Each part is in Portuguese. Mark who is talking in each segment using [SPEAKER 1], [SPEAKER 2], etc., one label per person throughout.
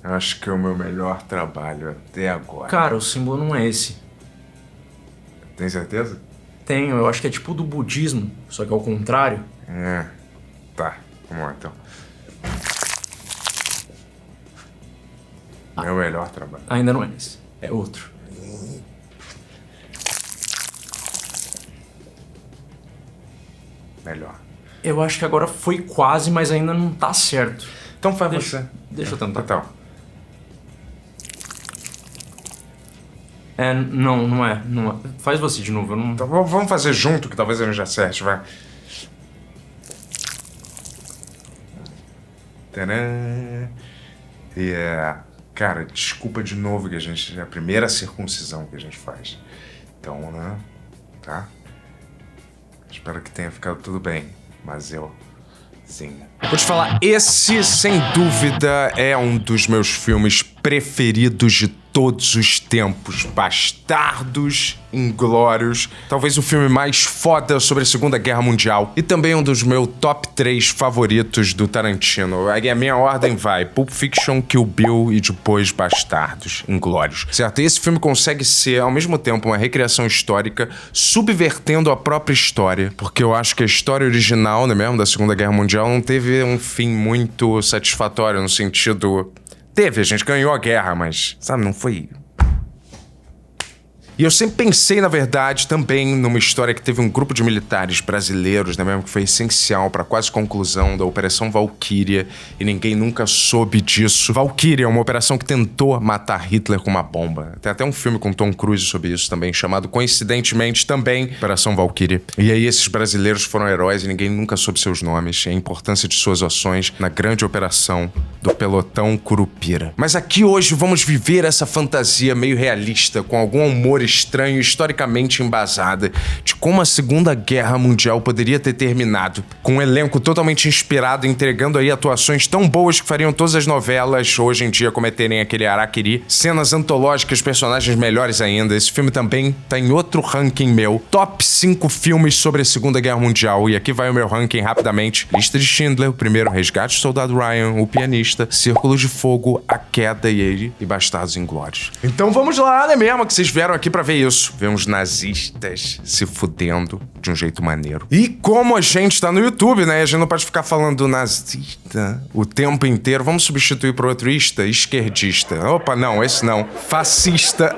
[SPEAKER 1] Acho que é o meu melhor trabalho até agora.
[SPEAKER 2] Cara, o símbolo não é esse.
[SPEAKER 1] Tem certeza?
[SPEAKER 2] Tenho, eu acho que é tipo do budismo, só que ao contrário.
[SPEAKER 1] Tá, vamos lá então. Meu melhor trabalho.
[SPEAKER 2] Ainda não é esse, é outro.
[SPEAKER 1] Melhor.
[SPEAKER 2] Eu acho que agora foi quase, mas ainda não tá certo.
[SPEAKER 1] Então faz você.
[SPEAKER 2] Deixa eu tentar.
[SPEAKER 1] Então.
[SPEAKER 2] Não é. Faz você de novo, eu não...
[SPEAKER 1] Então vamos fazer junto, que talvez a gente acerte, vai. Tadã. Cara, desculpa de novo que é a primeira circuncisão que a gente faz. Então, né? Tá? Espero que tenha ficado tudo bem, mas sim. Vou te falar, esse, sem dúvida, é um dos meus filmes preferidos de todos os tempos. Bastardos Inglórios. Talvez o filme mais foda sobre a Segunda Guerra Mundial. E também um dos meus top 3 favoritos do Tarantino. A minha ordem vai Pulp Fiction, Kill Bill e depois Bastardos Inglórios. Certo? E esse filme consegue ser, ao mesmo tempo, uma recriação histórica, subvertendo a própria história. Porque eu acho que a história original, né, mesmo, da Segunda Guerra Mundial não teve um fim muito satisfatório, no sentido... Teve, a gente ganhou a guerra, mas, sabe, não foi... E eu sempre pensei, na verdade, também numa história que teve um grupo de militares brasileiros, né, mesmo, que foi essencial para a quase conclusão da Operação Valkyria, e ninguém nunca soube disso. Valkyria é uma operação que tentou matar Hitler com uma bomba. Tem até um filme com Tom Cruise sobre isso também, chamado, coincidentemente, também Operação Valkyria. E aí esses brasileiros foram heróis e ninguém nunca soube seus nomes, e a importância de suas ações na grande operação do Pelotão Curupira. Mas aqui hoje vamos viver essa fantasia meio realista, com algum humor estranho, historicamente embasada, de como a Segunda Guerra Mundial poderia ter terminado, com um elenco totalmente inspirado, entregando aí atuações tão boas que fariam todas as novelas hoje em dia cometerem aquele araquiri, cenas antológicas, personagens melhores ainda. Esse filme também tá em outro ranking meu, top 5 filmes sobre a Segunda Guerra Mundial, e aqui vai o meu ranking rapidamente: Lista de Schindler, o primeiro, Resgate do Soldado Ryan, O Pianista, Círculo de Fogo, A Queda e Bastardos Inglórios. Então vamos lá, né mesmo, que vocês vieram aqui pra ver isso. Ver uns nazistas se fudendo de um jeito maneiro. E como a gente tá no YouTube, né? A gente não pode ficar falando nazista o tempo inteiro. Vamos substituir por outro ista? Esquerdista. Opa, não, esse não. Fascista.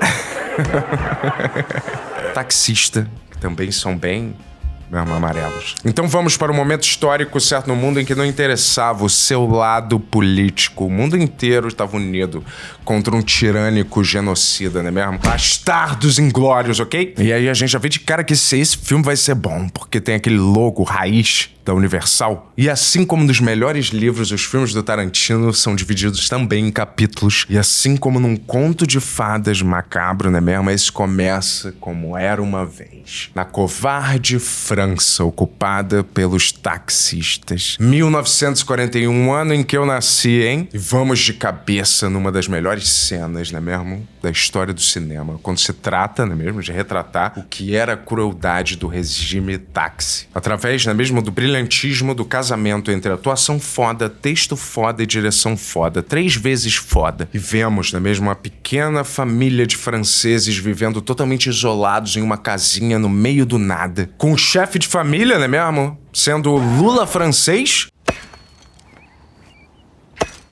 [SPEAKER 1] Taxista. Que também são bem... amarelos. Então vamos para o momento histórico, certo, no mundo em que não interessava o seu lado político. O mundo inteiro estava unido contra um tirânico genocida, não é mesmo? Bastardos Inglórios, ok? E aí a gente já vê de cara que esse filme vai ser bom, porque tem aquele logo raiz da Universal. E assim como nos melhores livros, os filmes do Tarantino são divididos também em capítulos. E assim como num conto de fadas macabro, não é mesmo? Esse começa como era uma vez, na covarde França, ocupada pelos taxistas. 1941, ano em que eu nasci, hein? E vamos de cabeça numa das melhores cenas, não é mesmo? Da história do cinema. Quando se trata, não é mesmo? De retratar o que era a crueldade do regime táxi. Através, não é mesmo? Do brilhantismo do casamento entre atuação foda, texto foda e direção foda. 3 vezes foda. E vemos, não é mesmo? Uma pequena família de franceses vivendo totalmente isolados em uma casinha no meio do nada. Com o chefe de família, não é mesmo? Sendo o Lula francês.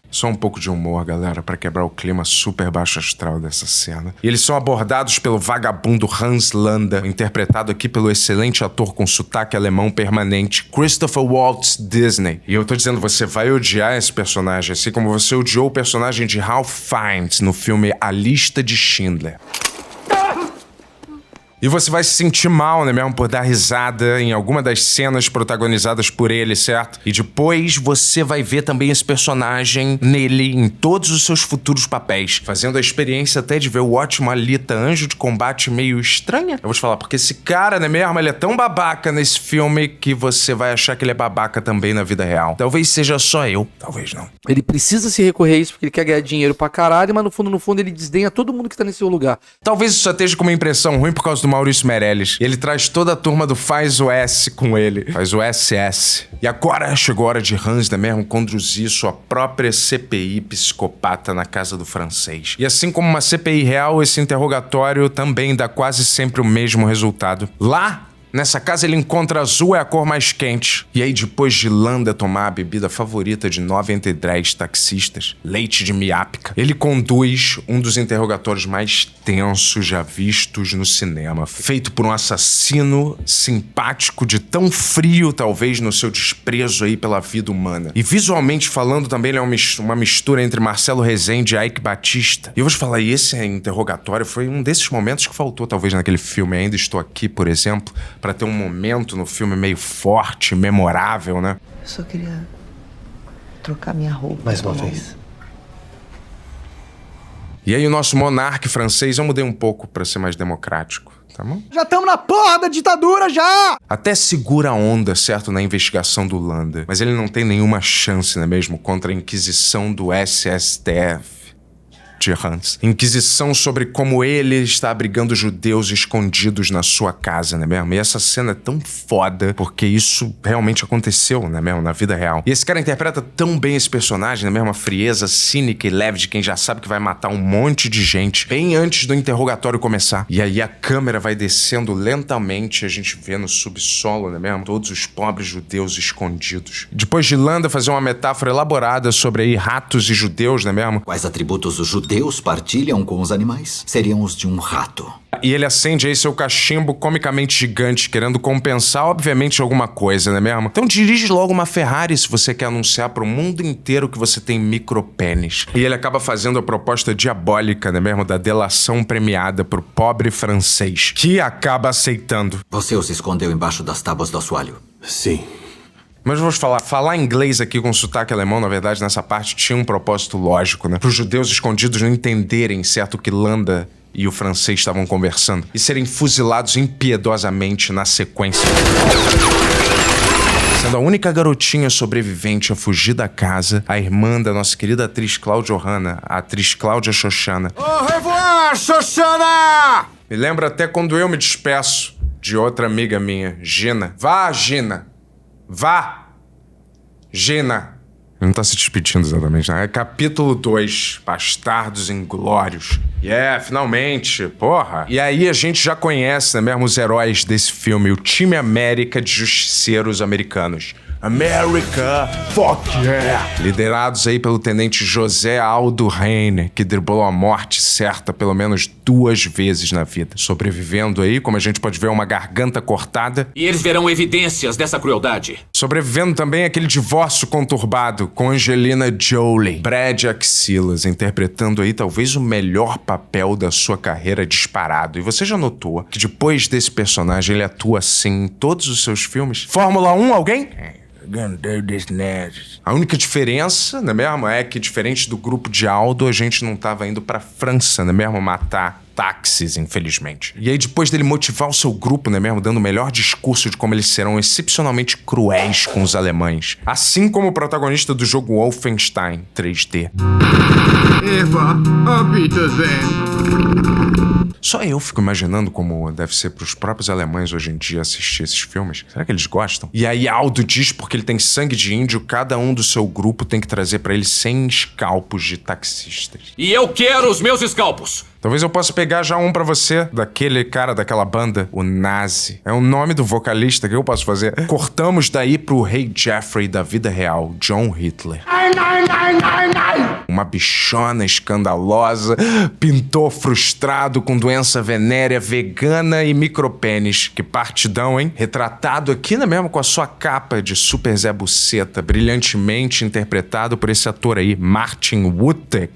[SPEAKER 1] Só um pouco de humor, galera, pra quebrar o clima super baixo astral dessa cena. E eles são abordados pelo vagabundo Hans Landa, interpretado aqui pelo excelente ator com sotaque alemão permanente, Christopher Waltz Disney. E eu tô dizendo, você vai odiar esse personagem, assim como você odiou o personagem de Ralph Fiennes no filme A Lista de Schindler. E você vai se sentir mal, né mesmo, por dar risada em alguma das cenas protagonizadas por ele, certo? E depois você vai ver também esse personagem nele, em todos os seus futuros papéis, fazendo a experiência até de ver o ótimo Alita, anjo de combate meio estranha. Eu vou te falar, porque esse cara, né mesmo, ele é tão babaca nesse filme que você vai achar que ele é babaca também na vida real. Talvez seja só eu, talvez não.
[SPEAKER 3] Ele precisa se recorrer a isso porque ele quer ganhar dinheiro pra caralho, mas no fundo ele desdenha todo mundo que tá nesse seu lugar.
[SPEAKER 1] Talvez isso só esteja com uma impressão ruim por causa do do Maurício Meirelles. E ele traz toda a turma do Faz o S com ele. Faz o SS. E agora chegou a hora de Hans, né mesmo, conduzir sua própria CPI psicopata na casa do francês. E assim como uma CPI real, esse interrogatório também dá quase sempre o mesmo resultado. Lá, nessa casa, ele encontra azul é a cor mais quente. E aí, depois de Landa tomar a bebida favorita de 9 entre 10 taxistas, leite de miápica, ele conduz um dos interrogatórios mais tensos já vistos no cinema. Feito por um assassino simpático, de tão frio, talvez, no seu desprezo aí pela vida humana. E visualmente falando, também ele é uma mistura entre Marcelo Rezende e Ike Batista. E eu vou te falar, esse interrogatório foi um desses momentos que faltou, talvez, naquele filme. Ainda Estou Aqui, por exemplo, pra ter um momento no filme meio forte, memorável, né?
[SPEAKER 4] Eu só queria trocar minha roupa.
[SPEAKER 5] Mais uma vez.
[SPEAKER 1] E aí o nosso monarca francês, eu mudei um pouco pra ser mais democrático, tá bom?
[SPEAKER 5] Já estamos na porra da ditadura, já!
[SPEAKER 1] Até segura a onda, certo, na investigação do Landa. Mas ele não tem nenhuma chance, né mesmo, contra a Inquisição do SSTF. De Hans. Inquisição sobre como ele está abrigando judeus escondidos na sua casa, né mesmo? E essa cena é tão foda, porque isso realmente aconteceu, né mesmo? Na vida real. E esse cara interpreta tão bem esse personagem, né mesmo? A frieza cínica e leve de quem já sabe que vai matar um monte de gente bem antes do interrogatório começar. E aí a câmera vai descendo lentamente, a gente vê no subsolo, né mesmo? Todos os pobres judeus escondidos. Depois de Landa fazer uma metáfora elaborada sobre aí ratos e judeus, né mesmo?
[SPEAKER 6] Quais atributos os judeus partilham com os animais? Seriam os de um rato.
[SPEAKER 1] E ele acende aí seu cachimbo comicamente gigante, querendo compensar, obviamente, alguma coisa, né mesmo? Então dirige logo uma Ferrari se você quer anunciar pro mundo inteiro que você tem micropênis. E ele acaba fazendo a proposta diabólica, né mesmo? Da delação premiada pro pobre francês, que acaba aceitando.
[SPEAKER 6] Você os escondeu embaixo das tábuas do assoalho?
[SPEAKER 5] Sim.
[SPEAKER 1] Mas vou falar inglês aqui com sotaque alemão, na verdade, nessa parte tinha um propósito lógico, né? Para os judeus escondidos não entenderem, certo, que Landa e o francês estavam conversando e serem fuzilados impiedosamente na sequência. Sendo a única garotinha sobrevivente a fugir da casa, a irmã da nossa querida atriz Cláudia Ohana, a atriz Cláudia Xoxana.
[SPEAKER 5] Au revoir, Xoxana!
[SPEAKER 1] Me lembra até quando eu me despeço de outra amiga minha, Gina. Vá, Gina! Vá! Gina! Não tá se despedindo exatamente, né? É capítulo 2, Bastardos Inglórios. Finalmente, porra! E aí a gente já conhece, né mesmo, os heróis desse filme, o time América de justiceiros americanos. America, fuck yeah! Liderados aí pelo tenente José Aldo Reiner, que driblou a morte certa pelo menos 2 vezes na vida. Sobrevivendo aí, como a gente pode ver, uma garganta cortada.
[SPEAKER 7] E eles verão evidências dessa crueldade.
[SPEAKER 1] Sobrevivendo também aquele divórcio conturbado com Angelina Jolie. Brad Axilas, interpretando aí talvez o melhor papel da sua carreira disparado. E você já notou que depois desse personagem ele atua assim em todos os seus filmes? Fórmula 1, alguém? A única diferença, não é mesmo? É que diferente do grupo de Aldo, a gente não tava indo pra França, não é mesmo? Matar táxis, infelizmente. E aí depois dele motivar o seu grupo, não é mesmo? Dando o melhor discurso de como eles serão excepcionalmente cruéis com os alemães. Assim como o protagonista do jogo Wolfenstein 3D.
[SPEAKER 8] Eva, auf Wiedersehen.
[SPEAKER 1] Só eu fico imaginando como deve ser pros próprios alemães hoje em dia assistir esses filmes. Será que eles gostam? E aí Aldo diz porque ele tem sangue de índio, cada um do seu grupo tem que trazer pra ele 100 scalpos de taxistas.
[SPEAKER 7] E eu quero os meus escalpos!
[SPEAKER 1] Talvez eu possa pegar já um pra você, daquele cara daquela banda, o Nazi. É o nome do vocalista, que eu posso fazer? Cortamos daí pro rei Jeffrey da vida real, John Hitler. Uma bichona escandalosa, pintor frustrado com doença venérea, vegana e micropênis. Que partidão, hein? Retratado aqui, né mesmo, com a sua capa de Super Zé Buceta, brilhantemente interpretado por esse ator aí, Martin Wuttke.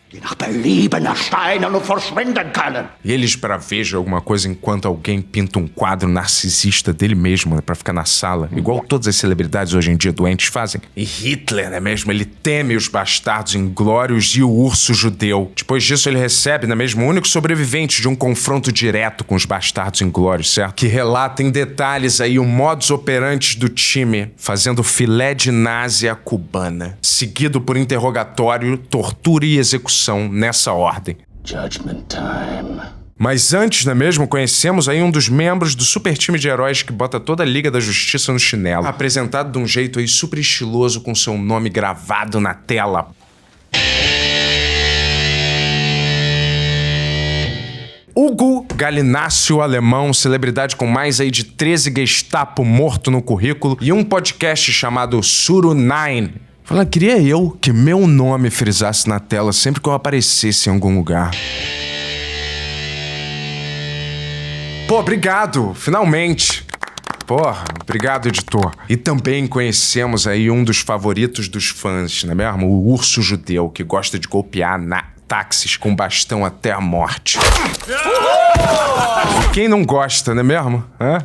[SPEAKER 1] E ele esbraveja alguma coisa enquanto alguém pinta um quadro narcisista dele mesmo, né, pra ficar na sala, igual todas as celebridades hoje em dia doentes fazem. E Hitler, né mesmo, ele teme os bastardos inglórios e o urso judeu. Depois disso ele recebe, né mesmo, o único sobrevivente de um confronto direto com os bastardos inglórios, certo? Que relata em detalhes aí o modus operandi do time, fazendo filé de nazi à cubana, seguido por interrogatório, tortura e execução nessa ordem.
[SPEAKER 8] Judgment time.
[SPEAKER 1] Mas antes, não é mesmo, conhecemos aí um dos membros do super time de heróis que bota toda a Liga da Justiça no chinelo. Apresentado de um jeito aí super estiloso com seu nome gravado na tela. Hugo Galinácio Alemão, celebridade com mais aí de 13 Gestapo morto no currículo e um podcast chamado Suru 9. Fala, queria eu que meu nome frisasse na tela sempre que eu aparecesse em algum lugar. Pô, obrigado, finalmente. Porra, obrigado, editor. E também conhecemos aí um dos favoritos dos fãs, não é mesmo? O urso judeu, que gosta de golpear táxis com bastão até a morte. Quem não gosta, não é mesmo? Hã?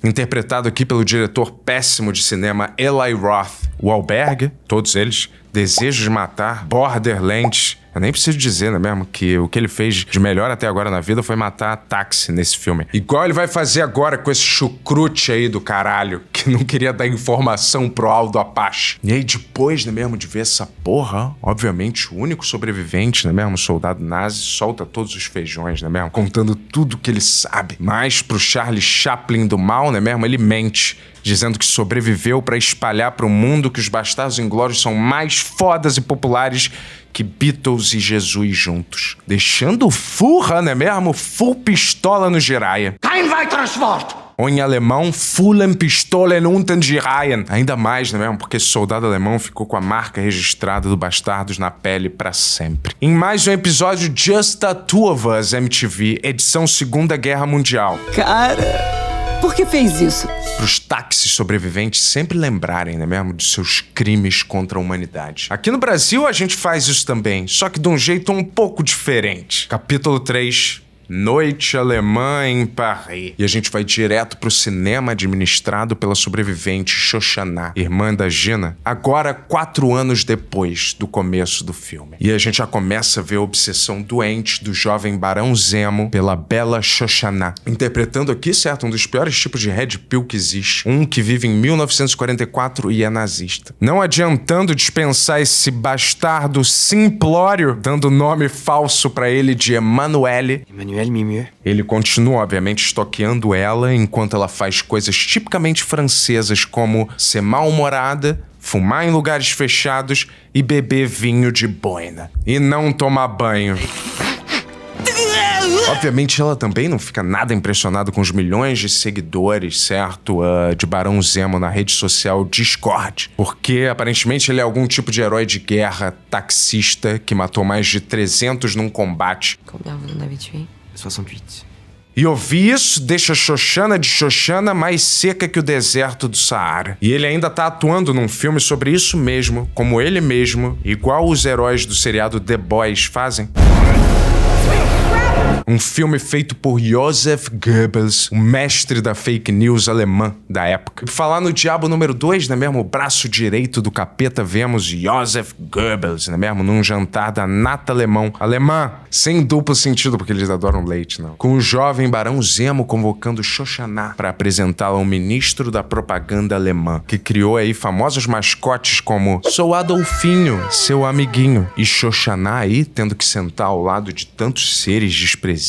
[SPEAKER 1] Interpretado aqui pelo diretor péssimo de cinema Eli Roth. O Albergue, todos eles, Desejo de Matar, Borderlands. Eu nem preciso dizer, né mesmo, que o que ele fez de melhor até agora na vida foi matar táxi nesse filme. Igual ele vai fazer agora com esse chucrute aí do caralho, que não queria dar informação pro Aldo Apache. E aí depois, né mesmo, de ver essa porra, obviamente o único sobrevivente, né mesmo, soldado nazi, solta todos os feijões, né mesmo, contando tudo que ele sabe. Mas pro Charlie Chaplin do mal, né mesmo, ele mente, dizendo que sobreviveu pra espalhar pro mundo que os Bastardos Inglórios são mais fodas e populares que Beatles e Jesus juntos. Deixando furra, não é mesmo? Full pistola no Jiraiya.
[SPEAKER 5] Kein weiteres Wort!
[SPEAKER 1] Ou em alemão, Fullen Pistolen unten Jiraiya. Ainda mais, não é mesmo? Porque esse soldado alemão ficou com a marca registrada do Bastardos na pele pra sempre. Em mais um episódio Just the Two of Us MTV, edição Segunda Guerra Mundial.
[SPEAKER 4] Cara, por que fez isso?
[SPEAKER 1] Para os táxis sobreviventes sempre lembrarem, né mesmo, de seus crimes contra a humanidade. Aqui no Brasil a gente faz isso também, só que de um jeito um pouco diferente. Capítulo 3, Noite Alemã em Paris. E a gente vai direto pro cinema administrado pela sobrevivente Shoshana, irmã da Gina, agora 4 anos depois do começo do filme. E a gente já começa a ver a obsessão doente do jovem Barão Zemo pela bela Shoshana. Interpretando aqui, certo, um dos piores tipos de Red Pill que existe. Um que vive em 1944 e é nazista. Não adiantando dispensar esse bastardo simplório, dando nome falso pra ele de Emanuele. Ele continua, obviamente, estoqueando ela enquanto ela faz coisas tipicamente francesas como ser mal-humorada, fumar em lugares fechados e beber vinho de boina. E não tomar banho. Obviamente, ela também não fica nada impressionada com os milhões de seguidores, certo? De Barão Zemo na rede social Discord. Porque, aparentemente, ele é algum tipo de herói de guerra taxista que matou mais de 300 num combate.
[SPEAKER 4] Combien vous en avez tué?
[SPEAKER 3] 68.
[SPEAKER 1] E ouvir isso deixa Shoshana de Shoshana mais seca que o deserto do Saara. E ele ainda tá atuando num filme sobre isso mesmo, como ele mesmo, igual os heróis do seriado The Boys fazem. Um filme feito por Joseph Goebbels, o mestre da fake news alemã da época. E falar no Diabo número 2, né mesmo? O braço direito do capeta, vemos Joseph Goebbels, né mesmo? Num jantar da nata alemã, sem duplo sentido, porque eles adoram leite, não. Com o jovem Barão Zemo convocando Shoshana para apresentá-la ao ministro da propaganda alemã, que criou aí famosos mascotes como Sou Adolfinho, seu amiguinho. E Shoshana aí, tendo que sentar ao lado de tantos seres desprezíveis,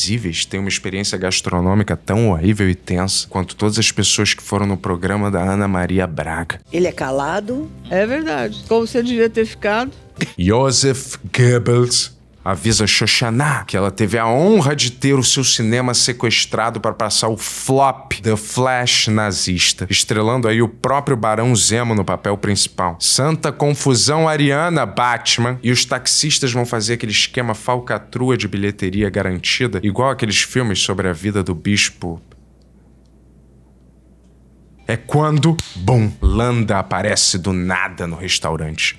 [SPEAKER 1] tem uma experiência gastronômica tão horrível e tensa quanto todas as pessoas que foram no programa da Ana Maria Braga.
[SPEAKER 4] Ele é calado?
[SPEAKER 9] É verdade. Como você devia ter ficado?
[SPEAKER 1] Joseph Goebbels avisa Shoshana que ela teve a honra de ter o seu cinema sequestrado para passar o flop The Flash nazista, estrelando aí o próprio Barão Zemo no papel principal. Santa confusão ariana, Batman. E os taxistas vão fazer aquele esquema falcatrua de bilheteria garantida, igual aqueles filmes sobre a vida do bispo. É quando, bum, Landa aparece do nada no restaurante.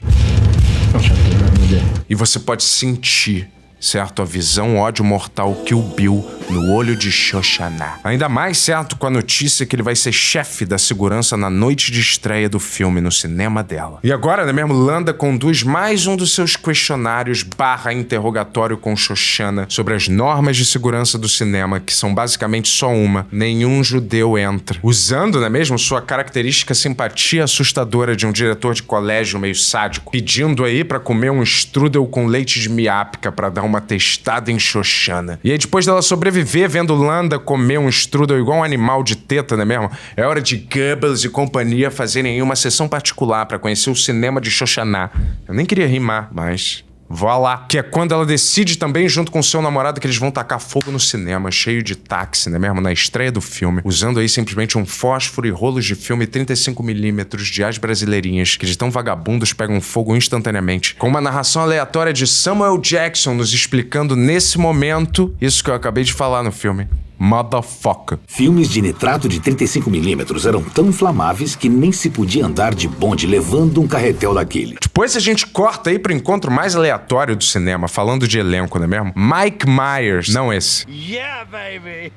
[SPEAKER 1] E você pode sentir, certo? A visão ódio mortal Kill Bill no olho de Shoshana. Ainda mais, certo, com a notícia que ele vai ser chefe da segurança na noite de estreia do filme no cinema dela. E agora, né mesmo, Landa conduz mais um dos seus questionários / interrogatório com Shoshana sobre as normas de segurança do cinema, que são basicamente só uma: nenhum judeu entra. Usando, né mesmo, sua característica simpatia assustadora de um diretor de colégio meio sádico, pedindo aí pra comer um strudel com leite de miápica pra dar uma uma testada em Xoxana. E aí, depois dela sobreviver vendo Landa comer um strudel igual um animal de teta, não é mesmo? É hora de Goebbels e companhia fazerem aí uma sessão particular pra conhecer o cinema de Xoxaná. Eu nem queria rimar, mas... vó lá. Que é quando ela decide também, junto com seu namorado, que eles vão tacar fogo no cinema, cheio de táxi, né mesmo? Na estreia do filme. Usando aí simplesmente um fósforo e rolos de filme 35mm de as brasileirinhas, que de tão vagabundos pegam fogo instantaneamente. Com uma narração aleatória de Samuel Jackson nos explicando nesse momento isso que eu acabei de falar no filme. Motherfucker.
[SPEAKER 10] Filmes de nitrato de 35mm eram tão inflamáveis que nem se podia andar de bonde levando um carretel daquele.
[SPEAKER 1] Depois a gente corta aí pro encontro mais aleatório do cinema, falando de elenco, não é mesmo? Mike Myers, não esse.
[SPEAKER 5] Yeah, baby!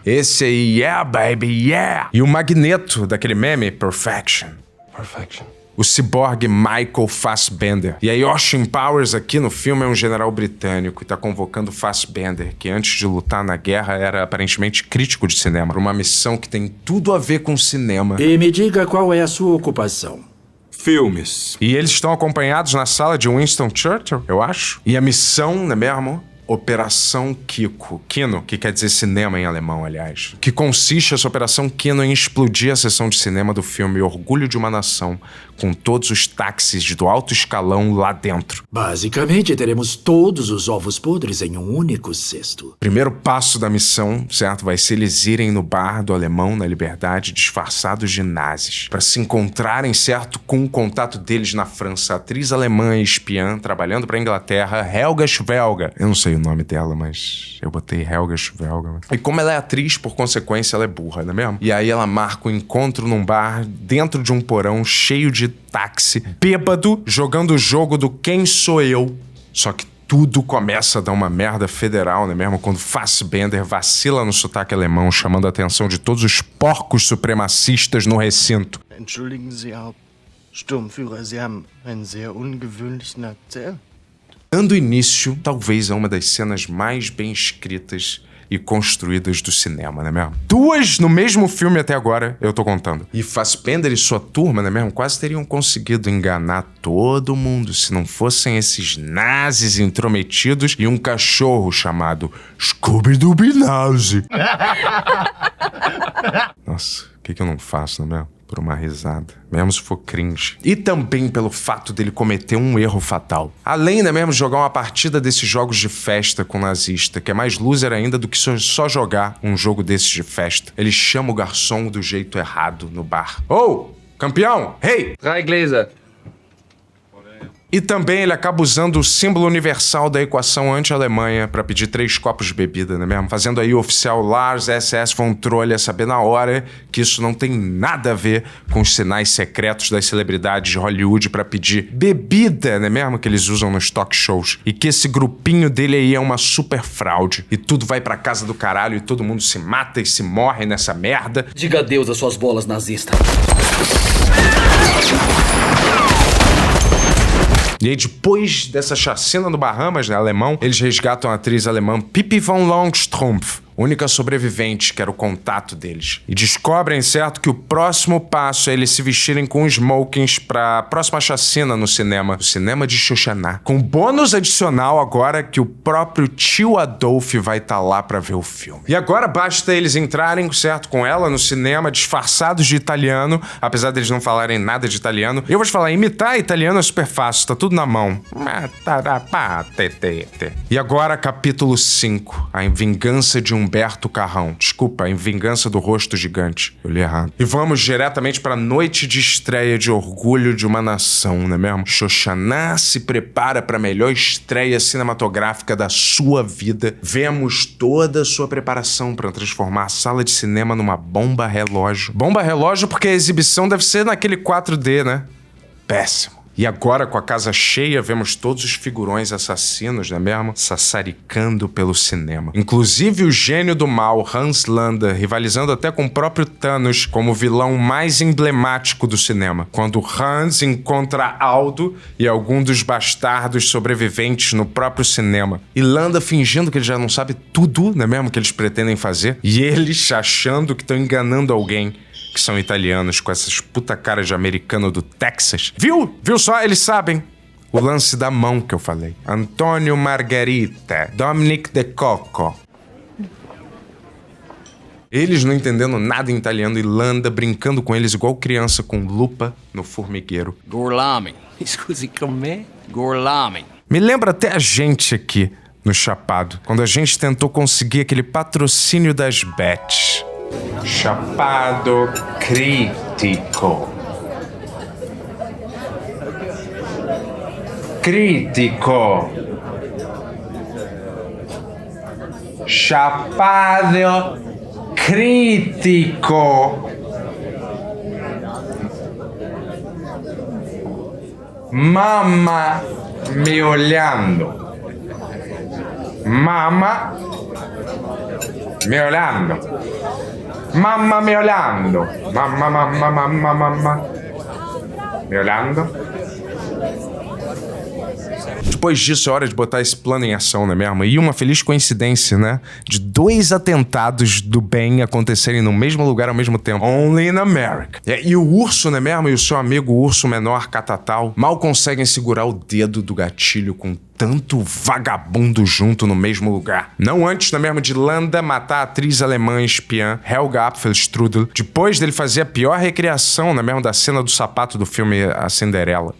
[SPEAKER 1] Esse aí, yeah, baby, yeah! E o Magneto, daquele meme, Perfection. O ciborgue Michael Fassbender. E aí Austin Powers aqui no filme é um general britânico e tá convocando Fassbender, que antes de lutar na guerra era aparentemente crítico de cinema, pra uma missão que tem tudo a ver com cinema.
[SPEAKER 11] E me diga qual é a sua ocupação.
[SPEAKER 7] Filmes.
[SPEAKER 1] E eles estão acompanhados na sala de Winston Churchill, eu acho. E a missão, não é mesmo? Operação Kiko. Kino, que quer dizer cinema em alemão, aliás. Que consiste essa Operação Kino em explodir a sessão de cinema do filme Orgulho de uma Nação, com todos os táxis do alto escalão lá dentro.
[SPEAKER 11] Basicamente, teremos todos os ovos podres em um único cesto.
[SPEAKER 1] Primeiro passo da missão, certo? Vai ser eles irem no bar do Alemão na Liberdade disfarçados de nazis, para se encontrarem, certo, com o contato deles na França. A atriz alemã e espiã, trabalhando pra Inglaterra, Helga Schwelger. Eu não sei o nome dela, mas eu botei Helga Schwelger. E como ela é atriz, por consequência, ela é burra, não é mesmo? E aí ela marca um encontro num bar, dentro de um porão cheio de táxi, bêbado, jogando o jogo do Quem Sou Eu. Só que tudo começa a dar uma merda federal, né mesmo? Quando Fassbender vacila no sotaque alemão, chamando a atenção de todos os porcos supremacistas no recinto.
[SPEAKER 12] Entschuldigen Sie, Herr Sturmführer, Sie haben einen sehr ungewöhnlichen Akzent.
[SPEAKER 1] Dando início, talvez, a uma das cenas mais bem escritas e construídas do cinema, não é mesmo? 2 no mesmo filme até agora, eu tô contando. E Fassbender e sua turma, não é mesmo? Quase teriam conseguido enganar todo mundo se não fossem esses nazis intrometidos e um cachorro chamado Scooby-Doo-Nazi. Nossa, o que eu não faço, não é mesmo? Por uma risada, mesmo se for cringe. E também pelo fato dele cometer um erro fatal. Além, né mesmo, de jogar uma partida desses jogos de festa com nazista, que é mais loser ainda do que só jogar um jogo desses de festa. Ele chama o garçom do jeito errado no bar. Ô, campeão, hey!
[SPEAKER 3] 3 Gläser.
[SPEAKER 1] E também ele acaba usando o símbolo universal da equação anti-Alemanha pra pedir 3 copos de bebida, não é mesmo? Fazendo aí o oficial Lars SS von Trolle saber na hora que isso não tem nada a ver com os sinais secretos das celebridades de Hollywood pra pedir bebida, não é mesmo? Que eles usam nos talk shows. E que esse grupinho dele aí é uma super fraude. E tudo vai pra casa do caralho e todo mundo se mata e se morre nessa merda.
[SPEAKER 10] Diga adeus às suas bolas nazistas.
[SPEAKER 1] E aí, depois dessa chacina no Bahamas, né, alemão, eles resgatam a atriz alemã Pippi von Longstrumpf, única sobrevivente, que era o contato deles. E descobrem, certo, que o próximo passo é eles se vestirem com smokings pra próxima chacina no cinema. O cinema de Xoxaná. Com bônus adicional agora que o próprio tio Adolf vai estar lá pra ver o filme. E agora basta eles entrarem, certo, com ela no cinema, disfarçados de italiano, apesar deles não falarem nada de italiano. Eu vou te falar, imitar italiano é super fácil, tá tudo na mão. E agora, capítulo 5. A vingança de Humberto Carrão. Desculpa, em Vingança do Rosto Gigante. Eu li errado. E vamos diretamente pra noite de estreia de Orgulho de uma Nação, não é mesmo? Xoxaná se prepara pra melhor estreia cinematográfica da sua vida. Vemos toda a sua preparação pra transformar a sala de cinema numa bomba relógio. Bomba relógio porque a exibição deve ser naquele 4D, né? Péssimo. E agora, com a casa cheia, vemos todos os figurões assassinos, não é mesmo? Sassaricando pelo cinema. Inclusive o gênio do mal, Hans Landa, rivalizando até com o próprio Thanos como o vilão mais emblemático do cinema. Quando Hans encontra Aldo e algum dos bastardos sobreviventes no próprio cinema. E Landa fingindo que ele já não sabe tudo, não é mesmo? Que eles pretendem fazer. E eles achando que estão enganando alguém. Que são italianos com essas puta caras de americano do Texas. Viu? Viu só? Eles sabem. O lance da mão que eu falei. Antônio Margherita, Dominic De Coco. Eles não entendendo nada em italiano e Landa brincando com eles igual criança com lupa no formigueiro.
[SPEAKER 11] Gorlami. Scusi, com'è? Gorlami.
[SPEAKER 1] Me lembra até a gente aqui no Chapado, quando a gente tentou conseguir aquele patrocínio das bets. Chapado Crítico. Crítico. Chapado Crítico. Mamma me olhando. Mamma me olhando. Mamma me olhando. Mamma. Me olhando. Depois disso, é hora de botar esse plano em ação, não é mesmo? E uma feliz coincidência, né? De 2 atentados do bem acontecerem no mesmo lugar ao mesmo tempo. Only in America. E o urso, não é mesmo? E o seu amigo urso menor, Catatal, mal conseguem segurar o dedo do gatilho com tanto vagabundo junto no mesmo lugar. Não antes, não é mesmo, de Landa matar a atriz alemã espiã Helga Apfelstrudel, depois dele fazer a pior recriação, não é mesmo, da cena do sapato do filme A Cinderela.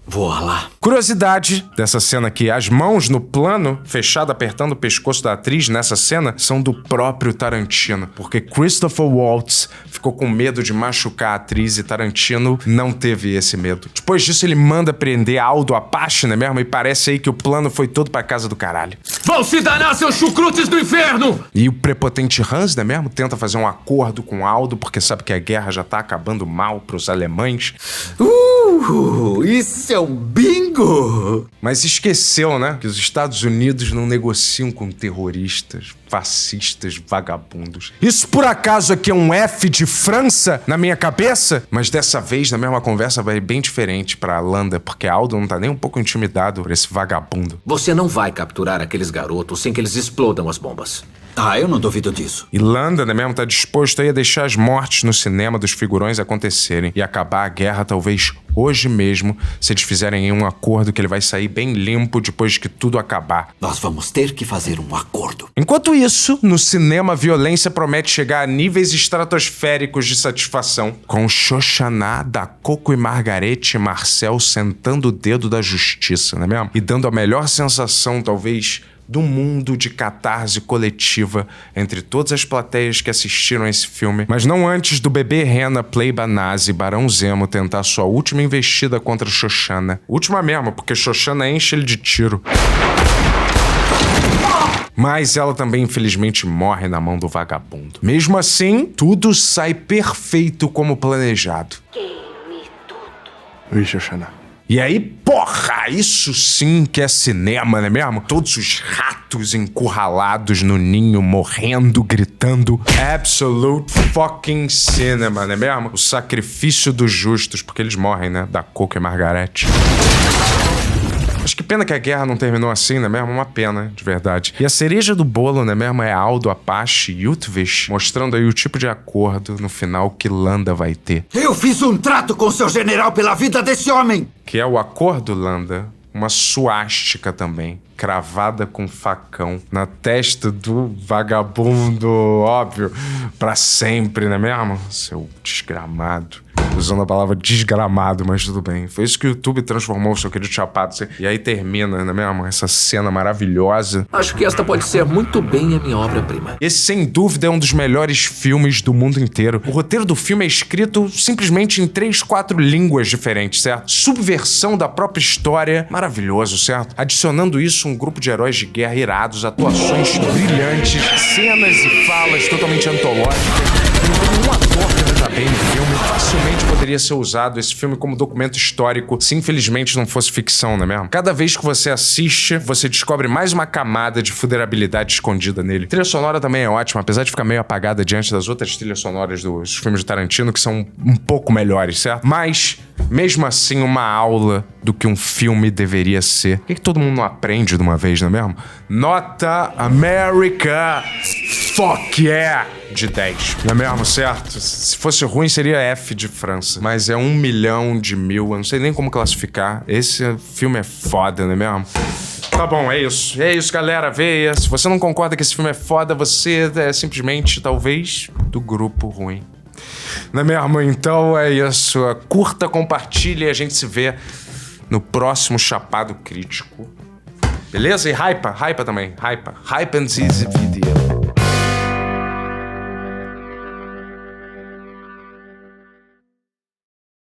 [SPEAKER 11] Voilà.
[SPEAKER 1] Curiosidade dessa cena aqui, as mãos no plano, fechado apertando o pescoço da atriz nessa cena, são do próprio Tarantino, porque Christopher Waltz ficou com medo de machucar a atriz e Tarantino não teve esse medo. Depois disso, ele manda prender Aldo Apache, né mesmo? E parece aí que o plano foi todo pra casa do caralho.
[SPEAKER 7] Vão se danar, seus chucrutes do inferno!
[SPEAKER 1] E o prepotente Hans, né mesmo? Tenta fazer um acordo com Aldo, porque sabe que a guerra já tá acabando mal pros alemães.
[SPEAKER 6] Isso é um bingo!
[SPEAKER 1] Mas esqueceu, né? Que os Estados Unidos não negociam com terroristas, fascistas, vagabundos. Isso por acaso aqui é um F de França na minha cabeça? Mas dessa vez, na mesma conversa, vai bem diferente pra Landa, porque Aldo não tá nem um pouco intimidado por esse vagabundo.
[SPEAKER 10] Você não vai capturar aqueles garotos sem que eles explodam as bombas.
[SPEAKER 6] Ah, eu não duvido disso.
[SPEAKER 1] E Landa, né mesmo, tá disposto aí a deixar as mortes no cinema dos figurões acontecerem e acabar a guerra talvez hoje mesmo, se eles fizerem um acordo que ele vai sair bem limpo depois que tudo acabar.
[SPEAKER 6] Nós vamos ter que fazer um acordo.
[SPEAKER 1] Enquanto isso, no cinema, a violência promete chegar a níveis estratosféricos de satisfação, com Xoxaná, da Coco e Margarete e Marcel sentando o dedo da justiça, não é mesmo? E dando a melhor sensação, talvez, do mundo de catarse coletiva entre todas as plateias que assistiram a esse filme, mas não antes do bebê Rena Pleiba Nazi Barão Zemo tentar sua última investida contra Xoxana. Última mesmo, porque Xoxana enche ele de tiro. Mas ela também, infelizmente, morre na mão do vagabundo. Mesmo assim, tudo sai perfeito como planejado.
[SPEAKER 4] Queime tudo.
[SPEAKER 5] Oi, Xoxana.
[SPEAKER 1] E aí, porra, isso sim que é cinema, não é mesmo? Todos os ratos encurralados no ninho, morrendo, gritando. Absolute fucking cinema, não é mesmo? O sacrifício dos justos, porque eles morrem, né? Da Coco e Margarete. Mas que pena que a guerra não terminou assim, não é mesmo? Uma pena, de verdade. E a cereja do bolo, não é mesmo? É Aldo Apache e Utvich, mostrando aí o tipo de acordo no final que Landa vai ter.
[SPEAKER 6] Eu fiz um trato com seu general pela vida desse homem!
[SPEAKER 1] Que é o acordo, Landa, uma suástica também, cravada com facão na testa do vagabundo, óbvio, pra sempre, não é mesmo? Seu desgramado. Usando a palavra desgramado, mas tudo bem. Foi isso que o YouTube transformou o seu querido Chapado. E aí termina, não é mesmo? Essa cena maravilhosa.
[SPEAKER 11] Acho que esta pode ser muito bem a minha obra-prima.
[SPEAKER 1] Esse, sem dúvida, é um dos melhores filmes do mundo inteiro. O roteiro do filme é escrito simplesmente em 3, 4 línguas diferentes, certo? Subversão da própria história, maravilhoso, certo? Adicionando isso, um grupo de heróis de guerra irados, atuações brilhantes, cenas e falas totalmente antológicas. Um ator que não tá bem no filme, facilmente poderia ser usado esse filme como documento histórico, se infelizmente não fosse ficção, não é mesmo? Cada vez que você assiste, você descobre mais uma camada de fuderabilidade escondida nele. A trilha sonora também é ótima, apesar de ficar meio apagada diante das outras trilhas sonoras dos filmes de Tarantino, que são um pouco melhores, certo? Mas, mesmo assim, uma aula do que um filme deveria ser. Por que todo mundo não aprende de uma vez, não é mesmo? Nota America! Fuck yeah! De 10. Não é mesmo, certo? certo. Se fosse ruim, seria F de França. Mas é 1 milhão de mil. Eu não sei nem como classificar. Esse filme é foda, não é mesmo? Tá bom, é isso. É isso, galera. Veja. Se você não concorda que esse filme é foda, você é simplesmente, talvez, do grupo ruim. Não é mesmo? Então é isso. Curta, compartilha e a gente se vê no próximo Chapado Crítico. Beleza? E hypa também. Hypa and easy video.